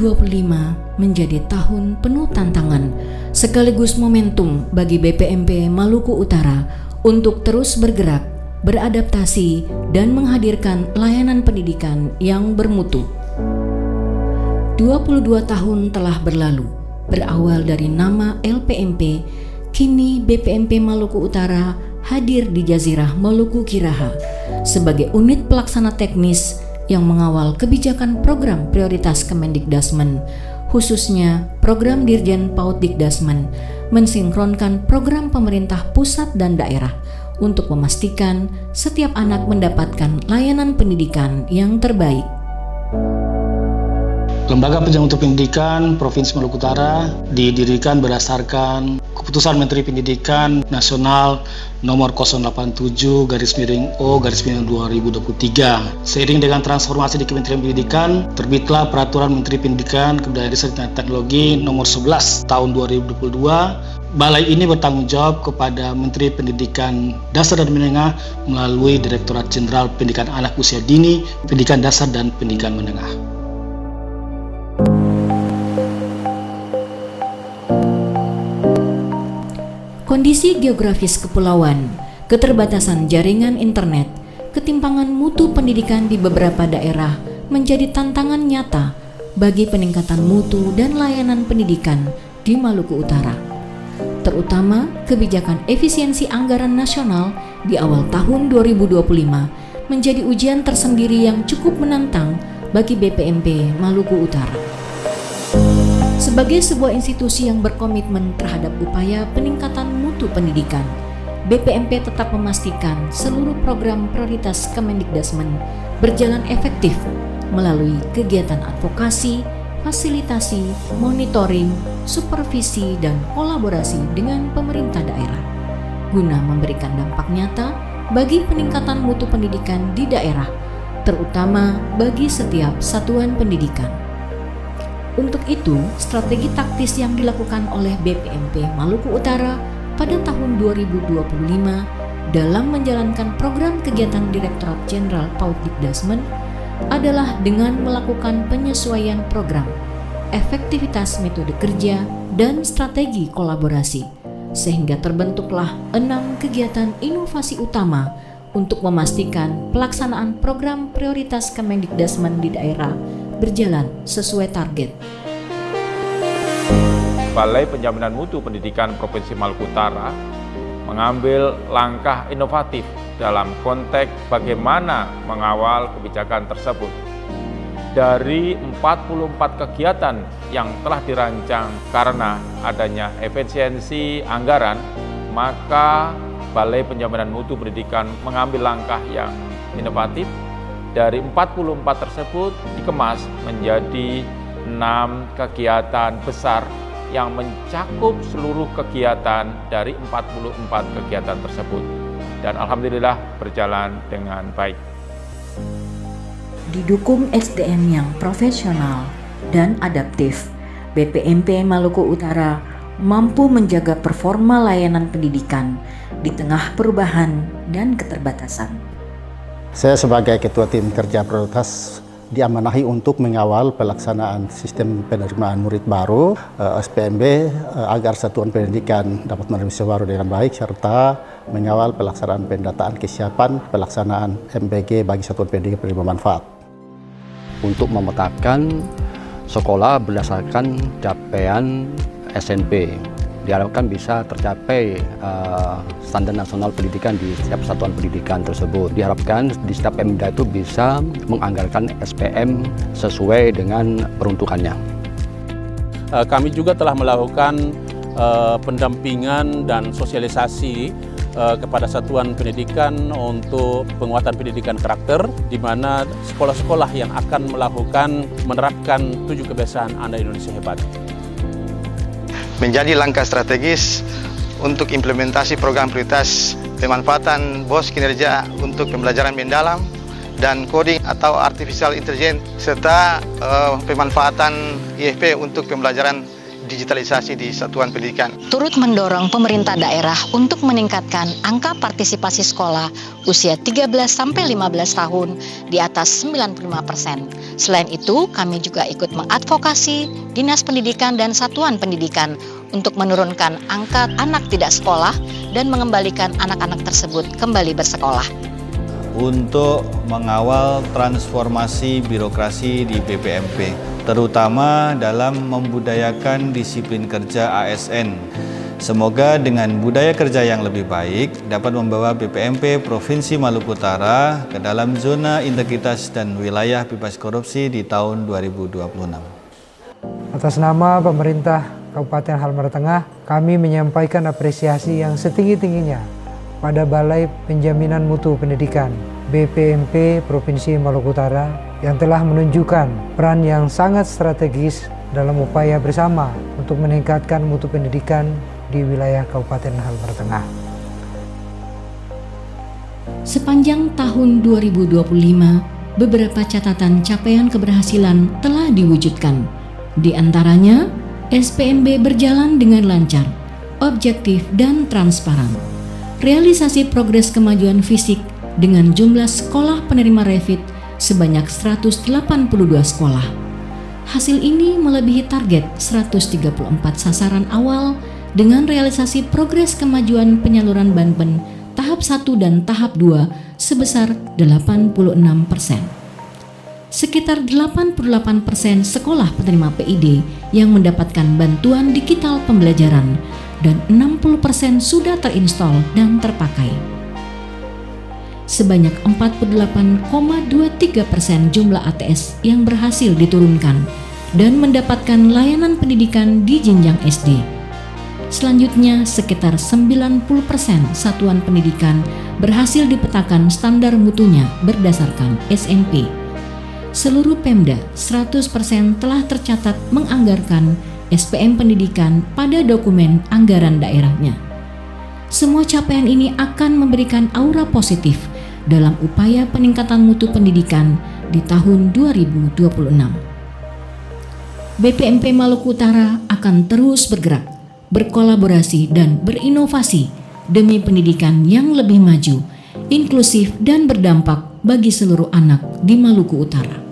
2025 menjadi tahun penuh tantangan sekaligus momentum bagi BPMP Maluku Utara untuk terus bergerak, beradaptasi, dan menghadirkan layanan pendidikan yang bermutu. 22 tahun telah berlalu, berawal dari nama LPMP, kini BPMP Maluku Utara hadir di Jazirah Maluku Kiraha sebagai unit pelaksana teknis yang mengawal kebijakan program prioritas Kemendikdasmen, khususnya program Dirjen PAUD Dikdasmen, mensinkronkan program pemerintah pusat dan daerah untuk memastikan setiap anak mendapatkan layanan pendidikan yang terbaik. Lembaga Pendidikan untuk Pendidikan Provinsi Maluku Utara didirikan berdasarkan Keputusan Menteri Pendidikan Nasional Nomor 081-O/2023. Seiring dengan transformasi di Kementerian Pendidikan, terbitlah Peraturan Menteri Pendidikan, Kebudayaan Riset dan Teknologi Nomor 11 Tahun 2022. Balai ini bertanggung jawab kepada Menteri Pendidikan Dasar dan Menengah melalui Direktorat Jenderal Pendidikan Anak Usia Dini, Pendidikan Dasar dan Pendidikan Menengah. Kondisi geografis kepulauan, keterbatasan jaringan internet, ketimpangan mutu pendidikan di beberapa daerah menjadi tantangan nyata bagi peningkatan mutu dan layanan pendidikan di Maluku Utara. Terutama kebijakan efisiensi anggaran nasional di awal tahun 2025 menjadi ujian tersendiri yang cukup menantang bagi BPMP Maluku Utara. Sebagai sebuah institusi yang berkomitmen terhadap upaya peningkatan mutu pendidikan, BPMP tetap memastikan seluruh program prioritas Kemendikdasmen berjalan efektif melalui kegiatan advokasi, fasilitasi, monitoring, supervisi, dan kolaborasi dengan pemerintah daerah, guna memberikan dampak nyata bagi peningkatan mutu pendidikan di daerah, terutama bagi setiap satuan pendidikan. Untuk itu, strategi taktis yang dilakukan oleh BPMP Maluku Utara pada tahun 2025 dalam menjalankan program kegiatan Direktorat Jenderal PAUD Dikdasmen adalah dengan melakukan penyesuaian program, efektivitas metode kerja, dan strategi kolaborasi, sehingga terbentuklah 6 kegiatan inovasi utama untuk memastikan pelaksanaan program prioritas Kemendikdasmen di daerah berjalan sesuai target. Balai Penjaminan Mutu Pendidikan Provinsi Maluku Utara mengambil langkah inovatif dalam konteks bagaimana mengawal kebijakan tersebut. Dari 44 kegiatan yang telah dirancang karena adanya efisiensi anggaran, maka Balai Penjaminan Mutu Pendidikan mengambil langkah yang inovatif. Dari 44 tersebut dikemas menjadi 6 kegiatan besar yang mencakup seluruh kegiatan dari 44 kegiatan tersebut. Dan alhamdulillah berjalan dengan baik. Didukung SDM yang profesional dan adaptif, BPMP Maluku Utara mampu menjaga performa layanan pendidikan di tengah perubahan dan keterbatasan. Saya sebagai Ketua Tim Kerja Prioritas diamanahi untuk mengawal pelaksanaan sistem penerimaan murid baru SPMB agar satuan pendidikan dapat menerima siswa baru dengan baik, serta mengawal pelaksanaan pendataan kesiapan pelaksanaan MBG bagi satuan pendidikan penerima manfaat. Untuk memetakan sekolah berdasarkan capaian SNP, diharapkan bisa tercapai standar nasional pendidikan di setiap satuan pendidikan tersebut. Diharapkan di setiap Pemda itu bisa menganggarkan SPM sesuai dengan peruntukannya. Kami juga telah melakukan pendampingan dan sosialisasi kepada satuan pendidikan untuk penguatan pendidikan karakter, di mana sekolah-sekolah yang akan menerapkan 7 kebiasaan Anak Indonesia Hebat. Menjadi langkah strategis untuk implementasi program prioritas pemanfaatan BOS kinerja untuk pembelajaran mendalam dan coding atau artificial intelligence, serta pemanfaatan IFP untuk pembelajaran digitalisasi di satuan pendidikan. Turut mendorong pemerintah daerah untuk meningkatkan angka partisipasi sekolah usia 13-15 tahun di atas 95%. Selain itu, kami juga ikut mengadvokasi Dinas Pendidikan dan Satuan Pendidikan untuk menurunkan angka anak tidak sekolah dan mengembalikan anak-anak tersebut kembali bersekolah. Untuk mengawal transformasi birokrasi di BPMP, terutama dalam membudayakan disiplin kerja ASN. Semoga dengan budaya kerja yang lebih baik dapat membawa BPMP Provinsi Maluku Utara ke dalam zona integritas dan wilayah bebas korupsi di tahun 2026. Atas nama pemerintah Kabupaten Halmahera Tengah, kami menyampaikan apresiasi yang setinggi-tingginya pada Balai Penjaminan Mutu Pendidikan BPMP Provinsi Maluku Utara yang telah menunjukkan peran yang sangat strategis dalam upaya bersama untuk meningkatkan mutu pendidikan di wilayah Kabupaten Halmahera Tengah. Sepanjang tahun 2025, beberapa catatan capaian keberhasilan telah diwujudkan. Di antaranya, SPMB berjalan dengan lancar, objektif, dan transparan. Realisasi progres kemajuan fisik dengan jumlah sekolah penerima REFIT sebanyak 182 sekolah. Hasil ini melebihi target 134 sasaran awal dengan realisasi progres kemajuan penyaluran Banpen tahap 1 dan tahap 2 sebesar 86%. Sekitar 88% sekolah penerima PID yang mendapatkan bantuan digital pembelajaran dan 60% sudah terinstall dan terpakai. Sebanyak 48,23% jumlah ATS yang berhasil diturunkan dan mendapatkan layanan pendidikan di jenjang SD. Selanjutnya, sekitar 90% satuan pendidikan berhasil dipetakan standar mutunya berdasarkan SMP. Seluruh Pemda 100% telah tercatat menganggarkan SPM pendidikan pada dokumen anggaran daerahnya. Semua capaian ini akan memberikan aura positif dalam upaya peningkatan mutu pendidikan di tahun 2026. BPMP Maluku Utara akan terus bergerak, berkolaborasi dan berinovasi demi pendidikan yang lebih maju, inklusif dan berdampak bagi seluruh anak di Maluku Utara.